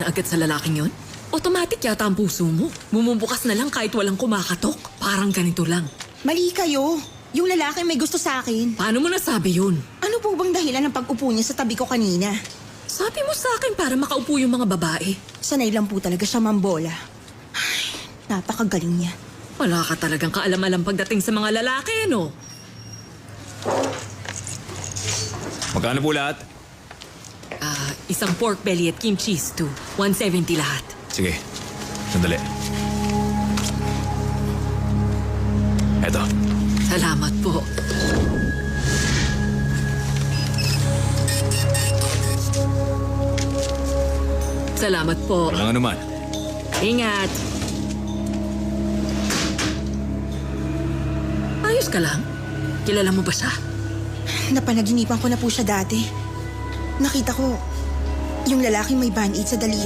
agad sa lalaking yon? Automatic yata ang puso mo. Bumubukas na lang kahit walang kumakatok. Parang ganito lang. Mali kayo. Yung lalaki may gusto sa akin. Paano mo nasabi yun? Ano po bang dahilan ng pag-upo niya sa tabi ko kanina? Sabi mo sa akin para makaupo yung mga babae. Sanay lang po talaga siya mambola. Ay, napakagaling niya. Wala ka talagang kaalam-alam pagdating sa mga lalaki, no? Magkano po lahat? Isang pork belly at kimchi stew. 170 lahat. Sige, sandali. Eto. Salamat po. Salamat po. Walang anuman. Ingat. Ayos ka lang? Kilala mo ba siya? Napanaginipan ko na po siya dati. Nakita ko, yung lalaking may band-aid sa daliri.